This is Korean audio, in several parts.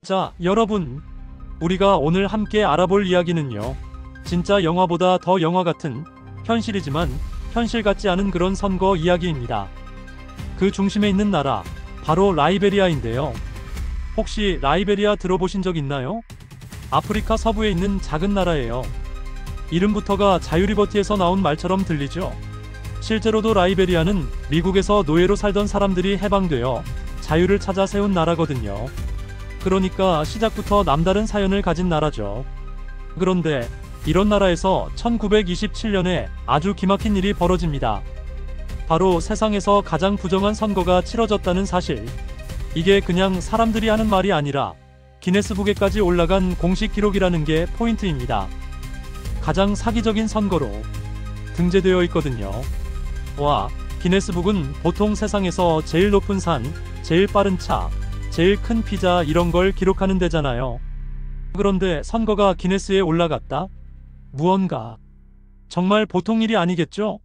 자, 여러분. 우리가 오늘 함께 알아볼 이야기는요. 진짜 영화보다 더 영화 같은, 현실이지만 현실 같지 않은 그런 선거 이야기입니다. 그 중심에 있는 나라, 바로 라이베리아인데요. 혹시 라이베리아 들어보신 적 있나요? 아프리카 서부에 있는 작은 나라예요. 이름부터가 자유리버티에서 나온 말처럼 들리죠? 실제로도 라이베리아는 미국에서 노예로 살던 사람들이 해방되어 자유를 찾아 세운 나라거든요. 그러니까 시작부터 남다른 사연을 가진 나라죠. 그런데 이런 나라에서 1927년에 아주 기막힌 일이 벌어집니다. 바로 세상에서 가장 부정한 선거가 치러졌다는 사실. 이게 그냥 사람들이 하는 말이 아니라 기네스북에까지 올라간 공식 기록이라는 게 포인트입니다. 가장 사기적인 선거로 등재되어 있거든요. 와, 기네스북은 보통 세상에서 제일 높은 산, 제일 빠른 차, 제일 큰 피자 이런 걸 기록하는 데잖아요. 그런데 선거가 기네스에 올라갔다? 무언가 정말 보통 일이 아니겠죠?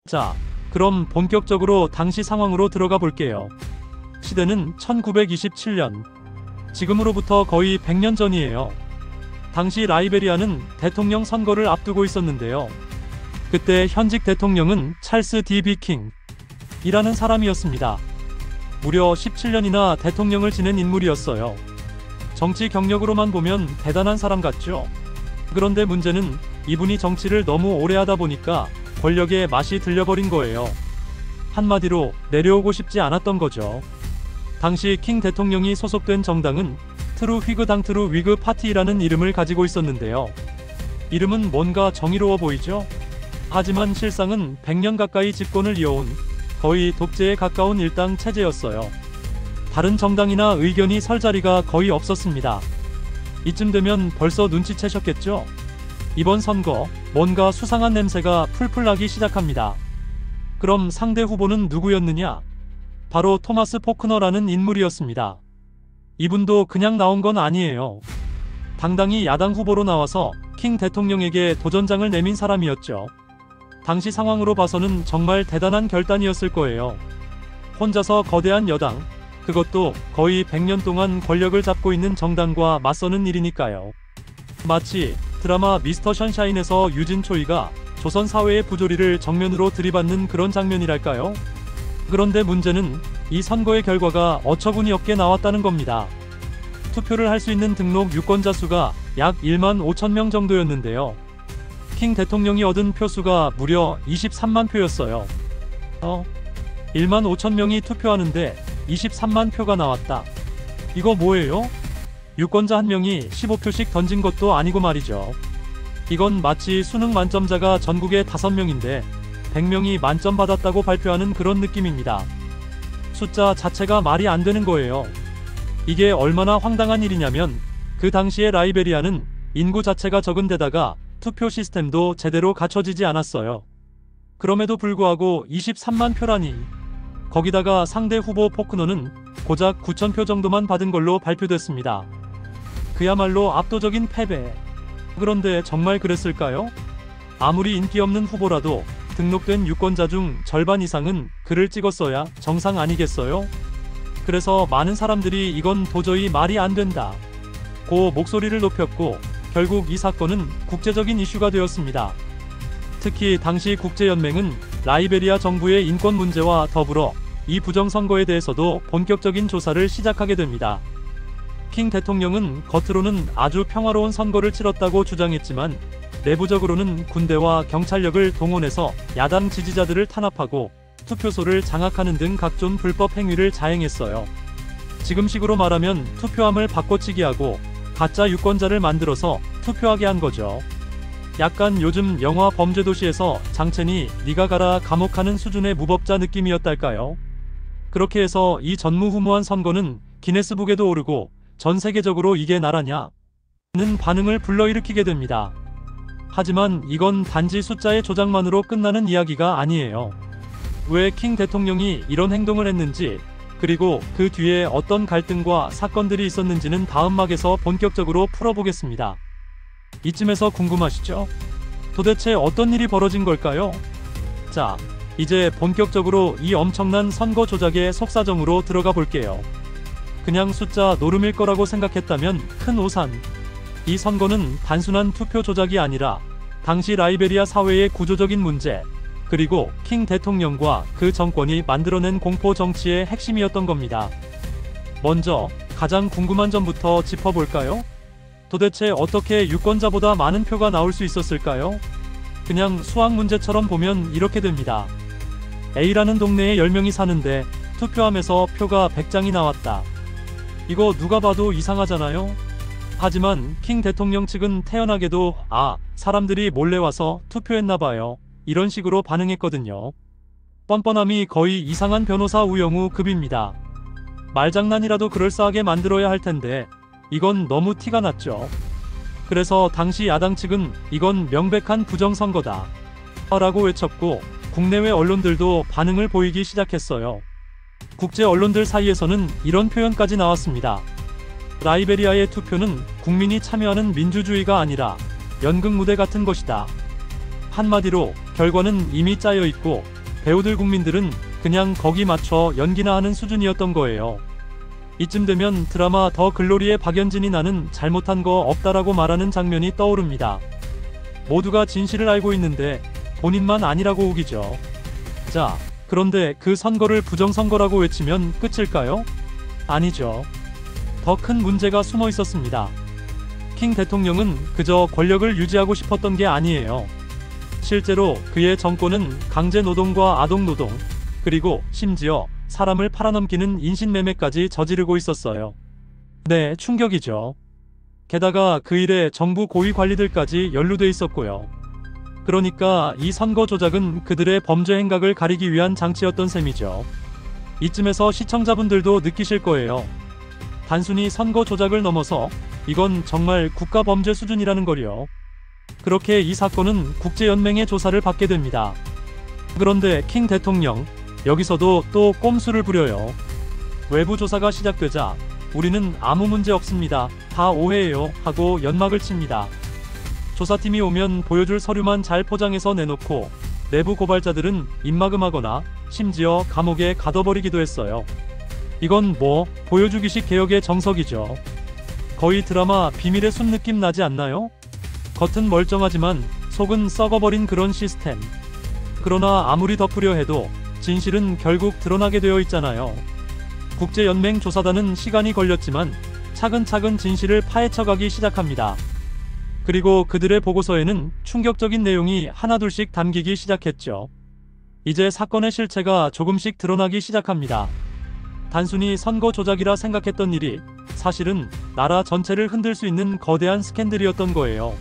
자, 그럼 본격적으로 당시 상황으로 들어가 볼게요. 시대는 1927년. 지금으로부터 거의 100년 전이에요. 당시 라이베리아는 대통령 선거를 앞두고 있었는데요. 그때 현직 대통령은 찰스 D.B. 킹이라는 사람이었습니다. 무려 17년이나 대통령을 지낸 인물이었어요. 정치 경력으로만 보면 대단한 사람 같죠? 그런데 문제는 이분이 정치를 너무 오래 하다 보니까 권력에 맛이 들려버린 거예요. 한마디로 내려오고 싶지 않았던 거죠. 당시 킹 대통령이 소속된 정당은 트루 휘그 트루 위그 파티라는 이름을 가지고 있었는데요. 이름은 뭔가 정의로워 보이죠? 하지만 실상은 100년 가까이 집권을 이어온 거의 독재에 가까운 일당 체제였어요. 다른 정당이나 의견이 설 자리가 거의 없었습니다. 이쯤 되면 벌써 눈치채셨겠죠? 이번 선거, 뭔가 수상한 냄새가 풀풀 나기 시작합니다. 그럼 상대 후보는 누구였느냐? 바로 토마스 포크너라는 인물이었습니다. 이분도 그냥 나온 건 아니에요. 당당히 야당 후보로 나와서 킹 대통령에게 도전장을 내민 사람이었죠. 당시 상황으로 봐서는 정말 대단한 결단이었을 거예요. 혼자서 거대한 여당, 그것도 거의 100년 동안 권력을 잡고 있는 정당과 맞서는 일이니까요. 마치 드라마 미스터 션샤인에서 유진 초이가 조선 사회의 부조리를 정면으로 들이받는 그런 장면이랄까요? 그런데 문제는 이 선거의 결과가 어처구니 없게 나왔다는 겁니다. 투표를 할 수 있는 등록 유권자 수가 약 1만 5천 명 정도였는데요. 킹 대통령이 얻은 표수가 무려 23만 표였어요. 1만 5천 명이 투표하는데 23만 표가 나왔다. 이거 뭐예요? 유권자 한 명이 15표씩 던진 것도 아니고 말이죠. 이건 마치 수능 만점자가 전국에 5명인데 100명이 만점 받았다고 발표하는 그런 느낌입니다. 숫자 자체가 말이 안 되는 거예요. 이게 얼마나 황당한 일이냐면 그 당시에 라이베리아는 인구 자체가 적은 데다가 투표 시스템도 제대로 갖춰지지 않았어요. 그럼에도 불구하고 23만 표라니. 거기다가 상대 후보 포크너는 고작 9,000표 정도만 받은 걸로 발표됐습니다. 그야말로 압도적인 패배. 그런데 정말 그랬을까요? 아무리 인기 없는 후보라도 등록된 유권자 중 절반 이상은 글을 찍었어야 정상 아니겠어요? 그래서 많은 사람들이 이건 도저히 말이 안 된다 고 목소리를 높였고 결국 이 사건은 국제적인 이슈가 되었습니다. 특히 당시 국제연맹은 라이베리아 정부의 인권 문제와 더불어 이 부정선거에 대해서도 본격적인 조사를 시작하게 됩니다. 킹 대통령은 겉으로는 아주 평화로운 선거를 치렀다고 주장했지만 내부적으로는 군대와 경찰력을 동원해서 야당 지지자들을 탄압하고 투표소를 장악하는 등 각종 불법 행위를 자행했어요. 지금식으로 말하면 투표함을 바꿔치기 하고 가짜 유권자를 만들어서 투표하게 한 거죠. 약간 요즘 영화 범죄도시에서 장첸이 니가 가라 감옥 하는 수준의 무법자 느낌이었달까요? 그렇게 해서 이 전무후무한 선거는 기네스북에도 오르고 전 세계적으로 이게 나라냐? 는 반응을 불러일으키게 됩니다. 하지만 이건 단지 숫자의 조작만으로 끝나는 이야기가 아니에요. 왜 킹 대통령이 이런 행동을 했는지, 그리고 그 뒤에 어떤 갈등과 사건들이 있었는지는 다음 막에서 본격적으로 풀어보겠습니다. 이쯤에서 궁금하시죠? 도대체 어떤 일이 벌어진 걸까요? 자, 이제 본격적으로 이 엄청난 선거 조작의 속사정으로 들어가 볼게요. 그냥 숫자 노름일 거라고 생각했다면 큰 오산. 이 선거는 단순한 투표 조작이 아니라 당시 라이베리아 사회의 구조적인 문제, 그리고 킹 대통령과 그 정권이 만들어낸 공포 정치의 핵심이었던 겁니다. 먼저 가장 궁금한 점부터 짚어볼까요? 도대체 어떻게 유권자보다 많은 표가 나올 수 있었을까요? 그냥 수학 문제처럼 보면 이렇게 됩니다. A라는 동네에 10명이 사는데 투표함에서 표가 100장이 나왔다. 이거 누가 봐도 이상하잖아요? 하지만 킹 대통령 측은 태연하게도 사람들이 몰래 와서 투표했나봐요, 이런 식으로 반응했거든요. 뻔뻔함이 거의 이상한 변호사 우영우 급입니다. 말장난이라도 그럴싸하게 만들어야 할 텐데 이건 너무 티가 났죠. 그래서 당시 야당 측은 이건 명백한 부정선거다 라고 외쳤고, 국내외 언론들도 반응을 보이기 시작했어요. 국제 언론들 사이에서는 이런 표현까지 나왔습니다. 라이베리아의 투표는 국민이 참여하는 민주주의가 아니라 연극무대 같은 것이다. 한마디로 결과는 이미 짜여 있고 배우들 국민들은 그냥 거기 맞춰 연기나 하는 수준이었던 거예요. 이쯤 되면 드라마 더 글로리의 박연진이 나는 잘못한 거 없다라고 말하는 장면이 떠오릅니다. 모두가 진실을 알고 있는데 본인만 아니라고 우기죠. 자, 그런데 그 선거를 부정선거라고 외치면 끝일까요? 아니죠. 더 큰 문제가 숨어 있었습니다. 킹 대통령은 그저 권력을 유지하고 싶었던 게 아니에요. 실제로 그의 정권은 강제노동과 아동노동, 그리고 심지어 사람을 팔아넘기는 인신매매까지 저지르고 있었어요. 네, 충격이죠. 게다가 그 일에 정부 고위 관리들까지 연루돼 있었고요. 그러니까 이 선거 조작은 그들의 범죄 행각을 가리기 위한 장치였던 셈이죠. 이쯤에서 시청자분들도 느끼실 거예요. 단순히 선거 조작을 넘어서 이건 정말 국가범죄 수준이라는 거요. 그렇게 이 사건은 국제연맹의 조사를 받게 됩니다. 그런데 킹 대통령, 여기서도 또 꼼수를 부려요. 외부 조사가 시작되자 우리는 아무 문제 없습니다, 다 오해예요 하고 연막을 칩니다. 조사팀이 오면 보여줄 서류만 잘 포장해서 내놓고 내부 고발자들은 입막음하거나 심지어 감옥에 가둬버리기도 했어요. 이건 뭐 보여주기식 개혁의 정석이죠. 거의 드라마 비밀의 숲 느낌 나지 않나요? 겉은 멀쩡하지만 속은 썩어버린 그런 시스템. 그러나 아무리 덮으려 해도 진실은 결국 드러나게 되어 있잖아요. 국제연맹 조사단은 시간이 걸렸지만 차근차근 진실을 파헤쳐가기 시작합니다. 그리고 그들의 보고서에는 충격적인 내용이 하나둘씩 담기기 시작했죠. 이제 사건의 실체가 조금씩 드러나기 시작합니다. 단순히 선거 조작이라 생각했던 일이 사실은 나라 전체를 흔들 수 있는 거대한 스캔들이었던 거예요.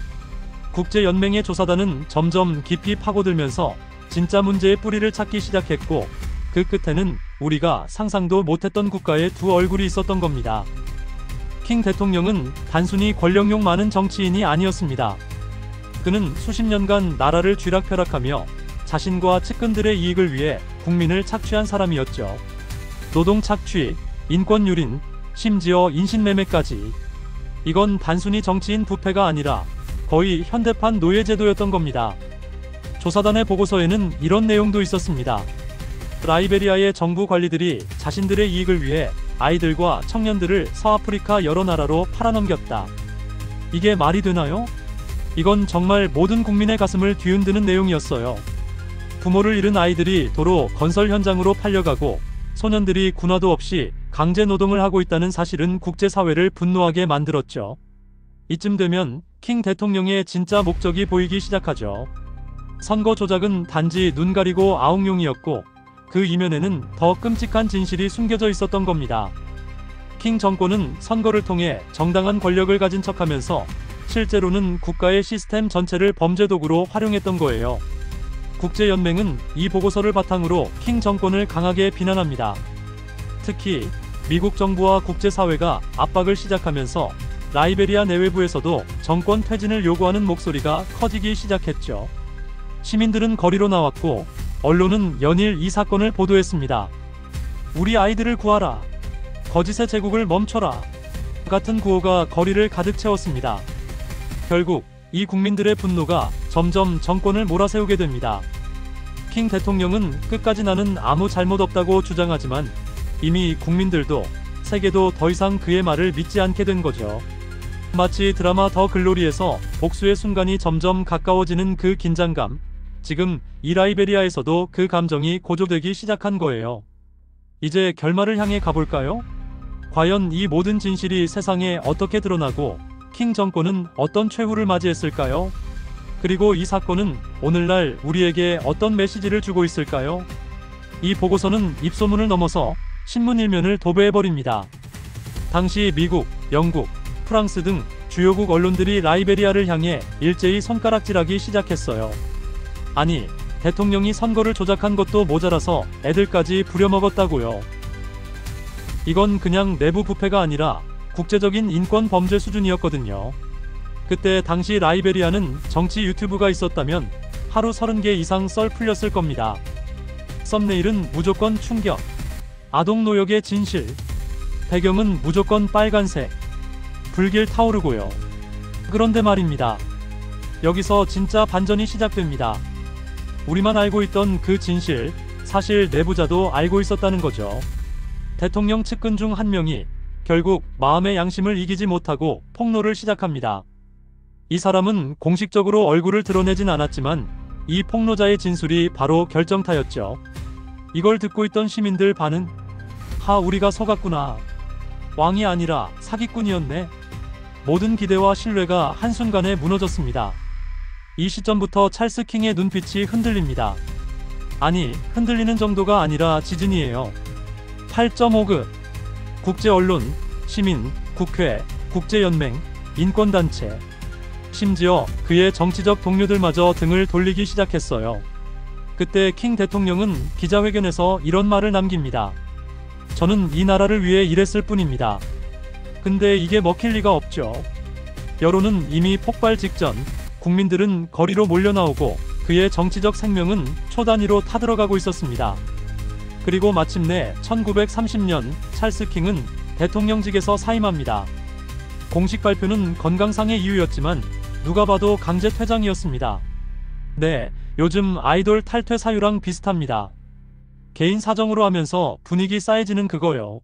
국제연맹의 조사단은 점점 깊이 파고들면서 진짜 문제의 뿌리를 찾기 시작했고, 그 끝에는 우리가 상상도 못했던 국가의 두 얼굴이 있었던 겁니다. 킹 대통령은 단순히 권력욕 많은 정치인이 아니었습니다. 그는 수십 년간 나라를 쥐락펴락하며 자신과 측근들의 이익을 위해 국민을 착취한 사람이었죠. 노동 착취, 인권 유린, 심지어 인신매매까지. 이건 단순히 정치인 부패가 아니라 거의 현대판 노예제도였던 겁니다. 조사단의 보고서에는 이런 내용도 있었습니다. 라이베리아의 정부 관리들이 자신들의 이익을 위해 아이들과 청년들을 서아프리카 여러 나라로 팔아넘겼다. 이게 말이 되나요? 이건 정말 모든 국민의 가슴을 뒤흔드는 내용이었어요. 부모를 잃은 아이들이 도로 건설 현장으로 팔려가고 소년들이 군화도 없이 강제 노동을 하고 있다는 사실은 국제사회를 분노하게 만들었죠. 이쯤 되면 킹 대통령의 진짜 목적이 보이기 시작하죠. 선거 조작은 단지 눈 가리고 아웅용이었고 그 이면에는 더 끔찍한 진실이 숨겨져 있었던 겁니다. 킹 정권은 선거를 통해 정당한 권력을 가진 척하면서 실제로는 국가의 시스템 전체를 범죄 도구로 활용했던 거예요. 국제연맹은 이 보고서를 바탕으로 킹 정권을 강하게 비난합니다. 특히 미국 정부와 국제사회가 압박을 시작하면서 라이베리아 내외부에서도 정권 퇴진을 요구하는 목소리가 커지기 시작했죠. 시민들은 거리로 나왔고 언론은 연일 이 사건을 보도했습니다. 우리 아이들을 구하라. 거짓의 제국을 멈춰라. 같은 구호가 거리를 가득 채웠습니다. 결국 이 국민들의 분노가 점점 정권을 몰아세우게 됩니다. 킹 대통령은 끝까지 나는 아무 잘못 없다고 주장하지만 이미 국민들도 세계도 더 이상 그의 말을 믿지 않게 된 거죠. 마치 드라마 더 글로리에서 복수의 순간이 점점 가까워지는 그 긴장감. 지금 이 라이베리아에서도 그 감정이 고조되기 시작한 거예요. 이제 결말을 향해 가볼까요? 과연 이 모든 진실이 세상에 어떻게 드러나고 킹 정권은 어떤 최후를 맞이했을까요? 그리고 이 사건은 오늘날 우리에게 어떤 메시지를 주고 있을까요? 이 보고서는 입소문을 넘어서 신문 일면을 도배해버립니다. 당시 미국, 영국, 프랑스 등 주요국 언론들이 라이베리아를 향해 일제히 손가락질하기 시작했어요. 아니, 대통령이 선거를 조작한 것도 모자라서 애들까지 부려먹었다고요. 이건 그냥 내부 부패가 아니라 국제적인 인권 범죄 수준이었거든요. 그때 당시 라이베리아는 정치 유튜브가 있었다면 하루 30개 이상 썰 풀렸을 겁니다. 썸네일은 무조건 충격, 아동노역의 진실, 배경은 무조건 빨간색, 불길 타오르고요. 그런데 말입니다. 여기서 진짜 반전이 시작됩니다. 우리만 알고 있던 그 진실, 사실 내부자도 알고 있었다는 거죠. 대통령 측근 중 한 명이 결국 마음의 양심을 이기지 못하고 폭로를 시작합니다. 이 사람은 공식적으로 얼굴을 드러내진 않았지만 이 폭로자의 진술이 바로 결정타였죠. 이걸 듣고 있던 시민들 반은 우리가 속았구나. 왕이 아니라 사기꾼이었네. 모든 기대와 신뢰가 한순간에 무너졌습니다. 이 시점부터 찰스 킹의 눈빛이 흔들립니다. 아니, 흔들리는 정도가 아니라 지진이에요. 8.5급 국제 언론, 시민, 국회, 국제연맹, 인권단체, 심지어 그의 정치적 동료들마저 등을 돌리기 시작했어요. 그때 킹 대통령은 기자회견에서 이런 말을 남깁니다. 저는 이 나라를 위해 일했을 뿐입니다. 근데 이게 먹힐 리가 없죠. 여론은 이미 폭발 직전, 국민들은 거리로 몰려나오고 그의 정치적 생명은 초단위로 타들어가고 있었습니다. 그리고 마침내 1930년 찰스 킹은 대통령직에서 사임합니다. 공식 발표는 건강상의 이유였지만 누가 봐도 강제 퇴장이었습니다. 네, 요즘 아이돌 탈퇴 사유랑 비슷합니다. 개인 사정으로 하면서 분위기 싸해지는 그거요.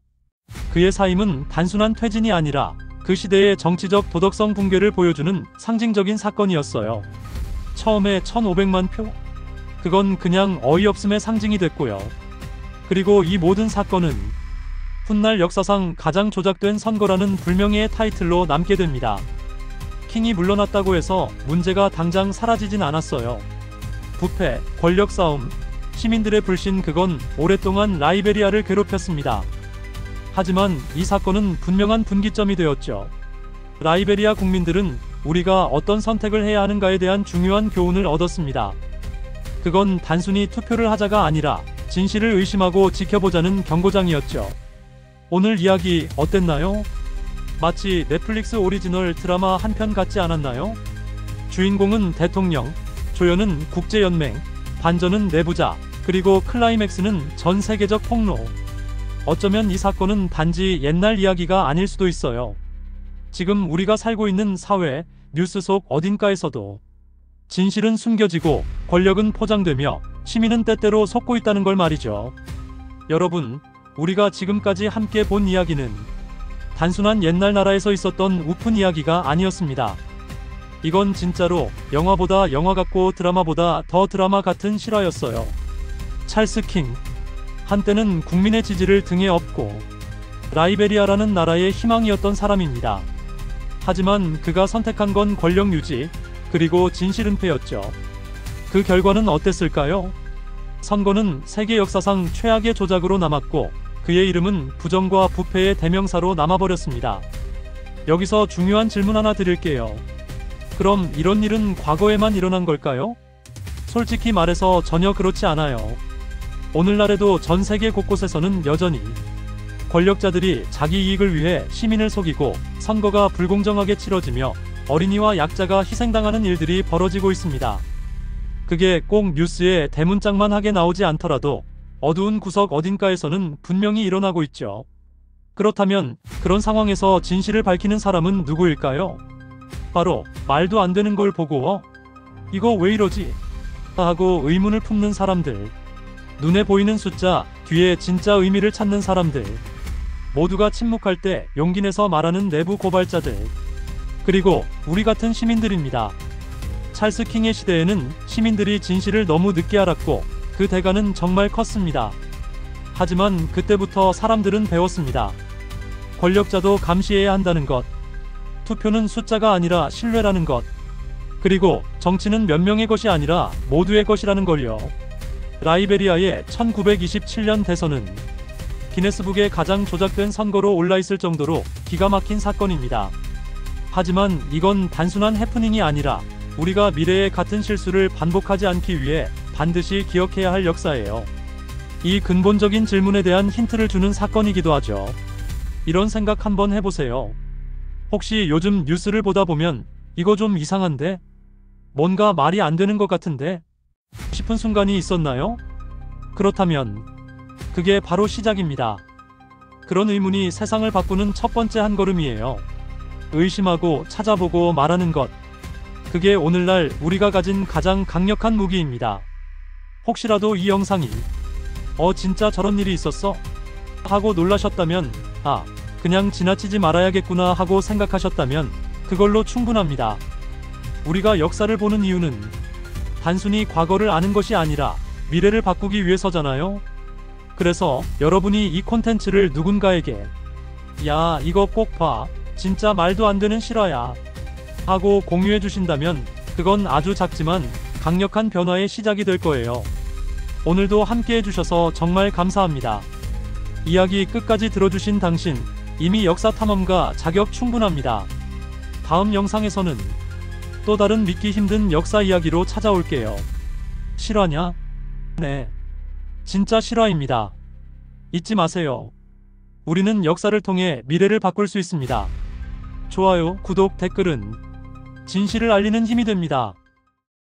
그의 사임은 단순한 퇴진이 아니라 그 시대의 정치적 도덕성 붕괴를 보여주는 상징적인 사건이었어요. 처음에 1500만 표? 그건 그냥 어이없음의 상징이 됐고요. 그리고 이 모든 사건은 훗날 역사상 가장 조작된 선거라는 불명예의 타이틀로 남게 됩니다. 킹이 물러났다고 해서 문제가 당장 사라지진 않았어요. 부패, 권력 싸움, 시민들의 불신, 그건 오랫동안 라이베리아를 괴롭혔습니다. 하지만 이 사건은 분명한 분기점이 되었죠. 라이베리아 국민들은 우리가 어떤 선택을 해야 하는가에 대한 중요한 교훈을 얻었습니다. 그건 단순히 투표를 하자가 아니라 진실을 의심하고 지켜보자는 경고장이었죠. 오늘 이야기 어땠나요? 마치 넷플릭스 오리지널 드라마 한 편 같지 않았나요? 주인공은 대통령, 조연은 국제연맹, 반전은 내부자, 그리고 클라이맥스는 전 세계적 폭로. 어쩌면 이 사건은 단지 옛날 이야기가 아닐 수도 있어요. 지금 우리가 살고 있는 사회, 뉴스 속 어딘가에서도 진실은 숨겨지고 권력은 포장되며 시민은 때때로 속고 있다는 걸 말이죠. 여러분, 우리가 지금까지 함께 본 이야기는 단순한 옛날 나라에서 있었던 우픈 이야기가 아니었습니다. 이건 진짜로 영화보다 영화 같고 드라마보다 더 드라마 같은 실화였어요. 찰스 킹, 한때는 국민의 지지를 등에 업고 라이베리아라는 나라의 희망이었던 사람입니다. 하지만 그가 선택한 건 권력 유지, 그리고 진실 은폐였죠. 그 결과는 어땠을까요? 선거는 세계 역사상 최악의 조작으로 남았고 그의 이름은 부정과 부패의 대명사로 남아버렸습니다. 여기서 중요한 질문 하나 드릴게요. 그럼 이런 일은 과거에만 일어난 걸까요? 솔직히 말해서 전혀 그렇지 않아요. 오늘날에도 전 세계 곳곳에서는 여전히 권력자들이 자기 이익을 위해 시민을 속이고 선거가 불공정하게 치러지며 어린이와 약자가 희생당하는 일들이 벌어지고 있습니다. 그게 꼭 뉴스에 대문짝만 하게 나오지 않더라도 어두운 구석 어딘가에서는 분명히 일어나고 있죠. 그렇다면 그런 상황에서 진실을 밝히는 사람은 누구일까요? 바로 말도 안 되는 걸 보고 이거 왜 이러지? 하고 의문을 품는 사람들. 눈에 보이는 숫자 뒤에 진짜 의미를 찾는 사람들. 모두가 침묵할 때 용기 내서 말하는 내부 고발자들, 그리고 우리 같은 시민들입니다. 찰스 킹의 시대에는 시민들이 진실을 너무 늦게 알았고 그 대가는 정말 컸습니다. 하지만 그때부터 사람들은 배웠습니다. 권력자도 감시해야 한다는 것, 투표는 숫자가 아니라 신뢰라는 것, 그리고 정치는 몇 명의 것이 아니라 모두의 것이라는 걸요. 라이베리아의 1927년 대선은 기네스북에 가장 조작된 선거로 올라있을 정도로 기가 막힌 사건입니다. 하지만 이건 단순한 해프닝이 아니라 우리가 미래에 같은 실수를 반복하지 않기 위해 반드시 기억해야 할 역사예요. 이 근본적인 질문에 대한 힌트를 주는 사건이기도 하죠. 이런 생각 한번 해보세요. 혹시 요즘 뉴스를 보다 보면 이거 좀 이상한데? 뭔가 말이 안 되는 것 같은데? 싶은 순간이 있었나요? 그렇다면 그게 바로 시작입니다. 그런 의문이 세상을 바꾸는 첫 번째 한 걸음이에요. 의심하고 찾아보고 말하는 것. 그게 오늘날 우리가 가진 가장 강력한 무기입니다. 혹시라도 이 영상이 진짜 저런 일이 있었어? 하고 놀라셨다면 그냥 지나치지 말아야겠구나 하고 생각하셨다면 그걸로 충분합니다. 우리가 역사를 보는 이유는 단순히 과거를 아는 것이 아니라 미래를 바꾸기 위해서잖아요. 그래서 여러분이 이 콘텐츠를 누군가에게 야 이거 꼭 봐, 진짜 말도 안 되는 실화야 하고 공유해 주신다면 그건 아주 작지만 강력한 변화의 시작이 될 거예요. 오늘도 함께 해주셔서 정말 감사합니다. 이야기 끝까지 들어주신 당신 이미 역사 탐험가 자격 충분합니다. 다음 영상에서는 또 다른 믿기 힘든 역사 이야기로 찾아올게요. 실화냐? 네, 진짜 실화입니다. 잊지 마세요. 우리는 역사를 통해 미래를 바꿀 수 있습니다. 좋아요, 구독, 댓글은 진실을 알리는 힘이 됩니다.